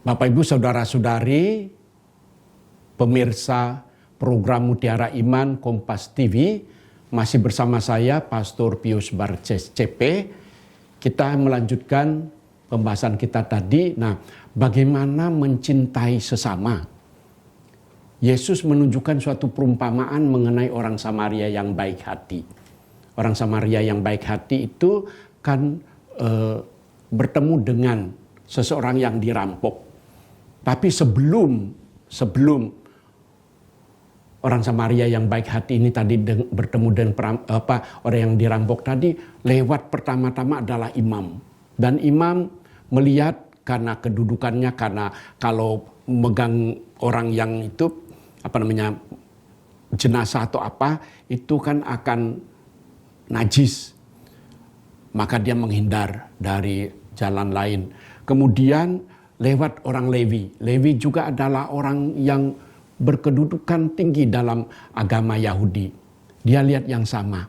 Bapak Ibu Saudara-saudari, pemirsa program Mutiara Iman Kompas TV, masih bersama saya Pastor Pius Barces CP. Kita melanjutkan pembahasan kita tadi. Nah, bagaimana mencintai sesama? Yesus menunjukkan suatu perumpamaan mengenai orang Samaria yang baik hati. Orang Samaria yang baik hati itu kan bertemu dengan seseorang yang dirampok. Tapi sebelum orang Samaria yang baik hati ini tadi bertemu dengan orang yang dirampok tadi, lewat pertama-tama adalah imam. Dan imam melihat karena kedudukannya, karena kalau megang orang yang itu jenazah atau apa, itu kan akan najis. Maka dia menghindar dari jalan lain. Kemudian lewat orang Lewi. Lewi juga adalah orang yang berkedudukan tinggi dalam agama Yahudi. Dia lihat yang sama,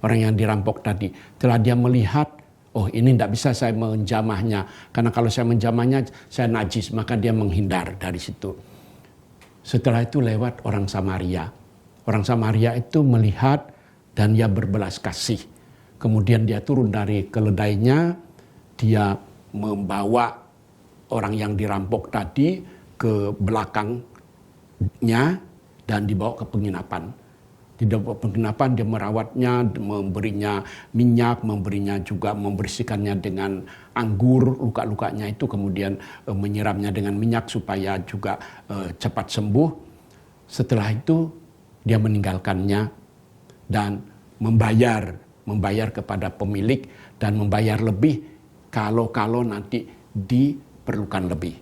orang yang dirampok tadi. Setelah dia melihat, oh ini tidak bisa saya menjamahnya. Karena kalau saya menjamahnya, saya najis. Maka dia menghindar dari situ. Setelah itu lewat orang Samaria. Orang Samaria itu melihat dan dia berbelas kasih. Kemudian dia turun dari keledainya, dia membawa orang yang dirampok tadi ke belakangnya dan dibawa ke penginapan. Di dalam penginapan dia merawatnya, memberinya minyak, membersihkannya dengan anggur, luka-lukanya itu kemudian menyiramnya dengan minyak supaya juga cepat sembuh. Setelah itu dia meninggalkannya dan membayar kepada pemilik dan membayar lebih kalau nanti diperlukan lebih.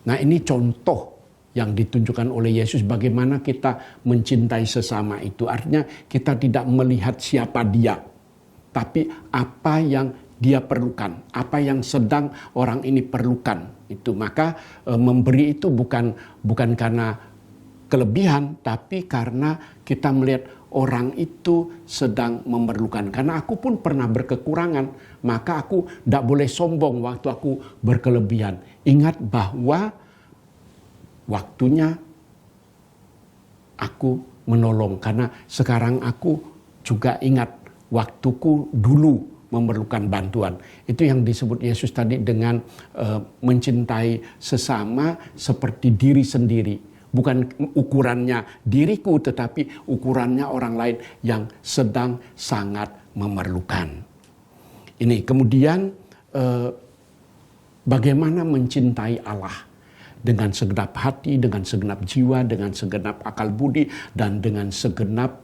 Nah, ini contoh yang ditunjukkan oleh Yesus bagaimana kita mencintai sesama itu. Artinya kita tidak melihat siapa dia, tapi apa yang dia perlukan, apa yang sedang orang ini perlukan itu. Maka memberi itu bukan karena kelebihan, tapi karena kita melihat orang itu sedang memerlukan. Karena aku pun pernah berkekurangan, maka aku tidak boleh sombong waktu aku berkelebihan. Ingat bahwa waktunya aku menolong. Karena sekarang aku juga ingat waktuku dulu memerlukan bantuan. Itu yang disebut Yesus tadi dengan mencintai sesama seperti diri sendiri. Bukan ukurannya diriku, tetapi ukurannya orang lain yang sedang sangat memerlukan. Ini kemudian bagaimana mencintai Allah dengan segenap hati, dengan segenap jiwa, dengan segenap akal budi, dan dengan segenap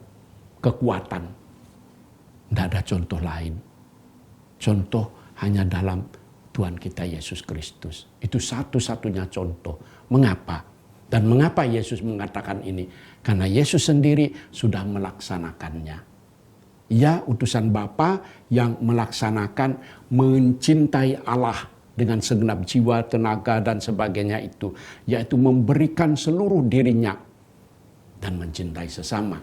kekuatan. Tidak ada contoh lain. Contoh hanya dalam Tuhan kita Yesus Kristus. Itu satu-satunya contoh. Mengapa? Dan mengapa Yesus mengatakan ini? Karena Yesus sendiri sudah melaksanakannya. Ia utusan Bapa yang melaksanakan mencintai Allah dengan segenap jiwa, tenaga, dan sebagainya itu. Yaitu memberikan seluruh dirinya dan mencintai sesama.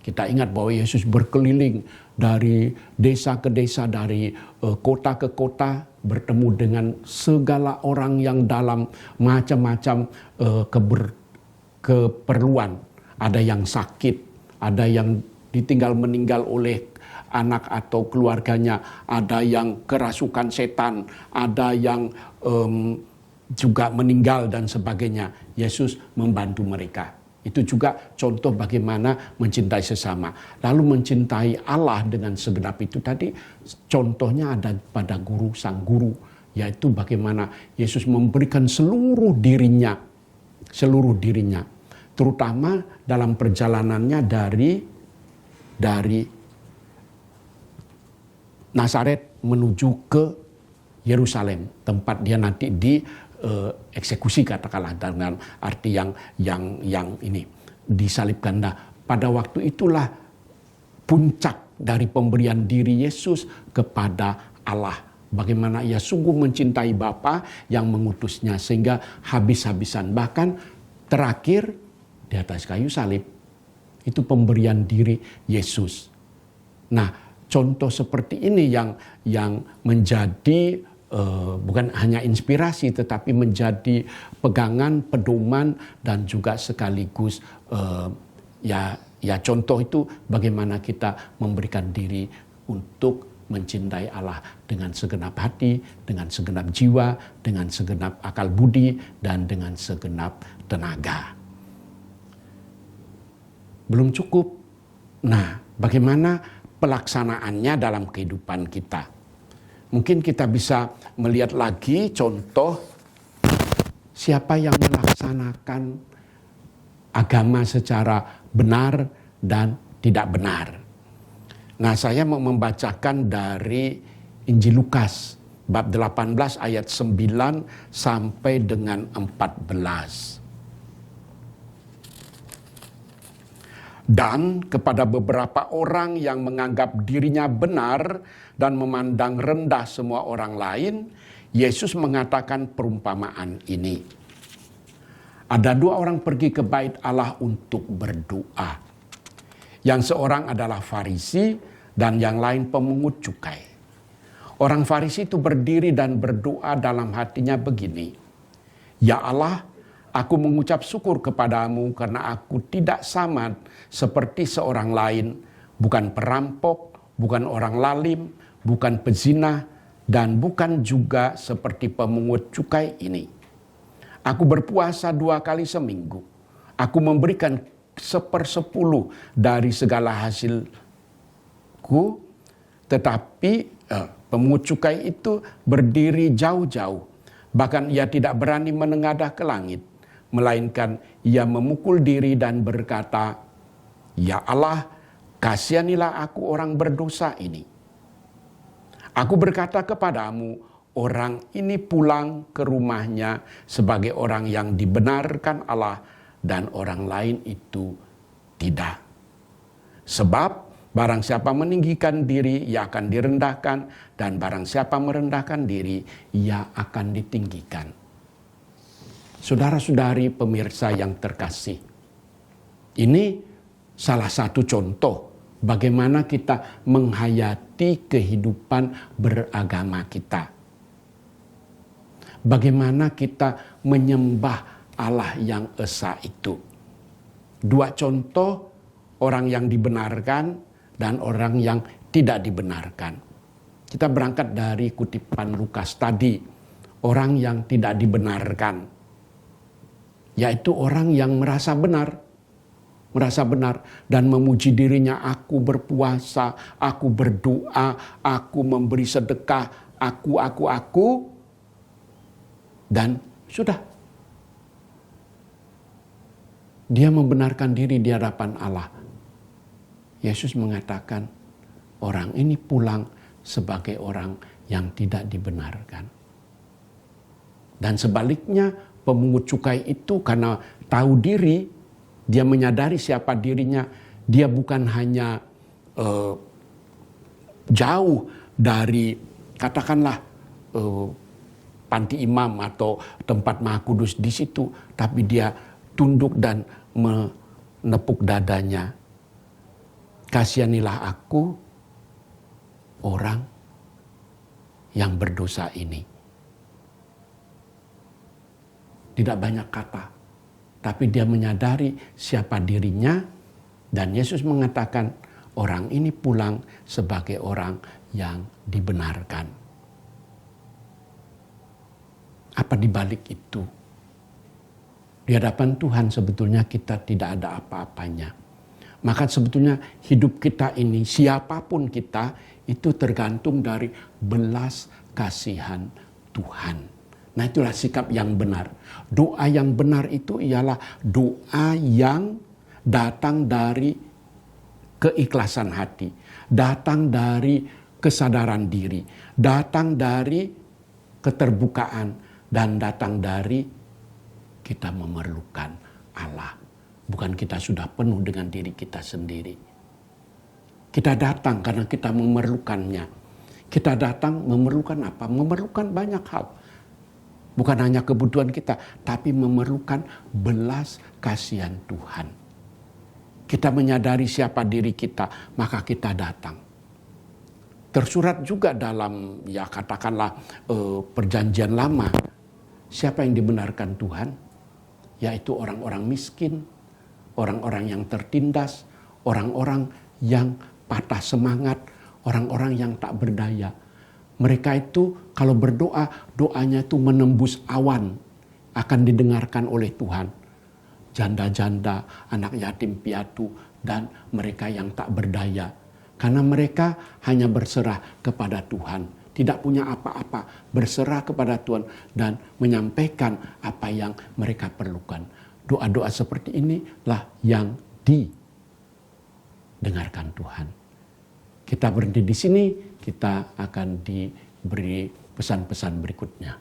Kita ingat bahwa Yesus berkeliling dari desa ke desa, dari kota ke kota, bertemu dengan segala orang yang dalam macam-macam keperluan. Ada yang sakit, ada yang ditinggal meninggal oleh anak atau keluarganya, ada yang kerasukan setan, ada yang juga meninggal dan sebagainya. Yesus membantu mereka. Itu juga contoh bagaimana mencintai sesama. Lalu mencintai Allah dengan segenap itu tadi contohnya ada pada sang guru. Yaitu bagaimana Yesus memberikan seluruh dirinya. Terutama dalam perjalanannya dari Nazaret menuju ke Yerusalem. Tempat dia nanti eksekusi, katakanlah, dengan arti yang ini disalibkan. Nah, pada waktu itulah puncak dari pemberian diri Yesus kepada Allah. Bagaimana ia sungguh mencintai Bapa yang mengutusnya sehingga habis-habisan. Bahkan terakhir di atas kayu salib. Itu pemberian diri Yesus. Nah, contoh seperti ini yang menjadi bukan hanya inspirasi tetapi menjadi pegangan, pedoman dan juga sekaligus ya contoh itu bagaimana kita memberikan diri untuk mencintai Allah dengan segenap hati, dengan segenap jiwa, dengan segenap akal budi dan dengan segenap tenaga. Belum cukup. Nah, bagaimana pelaksanaannya dalam kehidupan kita? Mungkin kita bisa melihat lagi contoh siapa yang melaksanakan agama secara benar dan tidak benar. Nah, saya mau membacakan dari Injil Lukas bab 18 ayat 9 sampai dengan 14. Dan kepada beberapa orang yang menganggap dirinya benar dan memandang rendah semua orang lain, Yesus mengatakan perumpamaan ini. Ada dua orang pergi ke bait Allah untuk berdoa. Yang seorang adalah Farisi dan yang lain pemungut cukai. Orang Farisi itu berdiri dan berdoa dalam hatinya begini. Ya Allah, aku mengucap syukur kepadamu karena aku tidak sama seperti seorang lain, bukan perampok, bukan orang lalim, bukan pezina, dan bukan juga seperti pemungut cukai ini. Aku berpuasa 2 kali seminggu. Aku memberikan 1/10 dari segala hasilku, tetapi pemungut cukai itu berdiri jauh-jauh. Bahkan ia tidak berani menengadah ke langit. Melainkan ia memukul diri dan berkata, Ya Allah, kasihanilah aku orang berdosa ini. Aku berkata kepadamu, orang ini pulang ke rumahnya sebagai orang yang dibenarkan Allah dan orang lain itu tidak. Sebab barang siapa meninggikan diri, ia akan direndahkan, dan barang siapa merendahkan diri, ia akan ditinggikan. Saudara-saudari pemirsa yang terkasih, ini salah satu contoh bagaimana kita menghayati kehidupan beragama kita. Bagaimana kita menyembah Allah yang esa itu. Dua contoh, orang yang dibenarkan dan orang yang tidak dibenarkan. Kita berangkat dari kutipan Lukas tadi, orang yang tidak dibenarkan, yaitu orang yang merasa benar dan memuji dirinya, aku berpuasa, aku berdoa, aku memberi sedekah, aku, dan sudah. Dia membenarkan diri di hadapan Allah. Yesus mengatakan, orang ini pulang sebagai orang yang tidak dibenarkan. Dan sebaliknya, pemungut cukai itu karena tahu diri, dia menyadari siapa dirinya, dia bukan hanya jauh dari katakanlah panti imam atau tempat Maha Kudus di situ, tapi dia tunduk dan menepuk dadanya. Kasihanilah aku orang yang berdosa ini. Tidak banyak kata, tapi dia menyadari siapa dirinya, dan Yesus mengatakan orang ini pulang sebagai orang yang dibenarkan. Apa di balik itu? Di hadapan Tuhan sebetulnya kita tidak ada apa-apanya. Maka sebetulnya hidup kita ini, siapapun kita, itu tergantung dari belas kasihan Tuhan. Nah, itulah sikap yang benar. Doa yang benar itu ialah doa yang datang dari keikhlasan hati, datang dari kesadaran diri, datang dari keterbukaan, dan datang dari kita memerlukan Allah. Bukan kita sudah penuh dengan diri kita sendiri. Kita datang karena kita memerlukannya. Kita datang memerlukan apa? Memerlukan banyak hal. Bukan hanya kebutuhan kita, tapi memerlukan belas kasihan Tuhan. Kita menyadari siapa diri kita, maka kita datang. Tersurat juga dalam, ya katakanlah, perjanjian lama. Siapa yang dibenarkan Tuhan? Yaitu orang-orang miskin, orang-orang yang tertindas, orang-orang yang patah semangat, orang-orang yang tak berdaya. Mereka itu kalau berdoa, doanya itu menembus awan, akan didengarkan oleh Tuhan. Janda-janda, anak yatim piatu, dan mereka yang tak berdaya. Karena mereka hanya berserah kepada Tuhan. Tidak punya apa-apa, berserah kepada Tuhan dan menyampaikan apa yang mereka perlukan. Doa-doa seperti inilah yang didengarkan Tuhan. Kita berhenti di sini, kita akan diberi pesan-pesan berikutnya.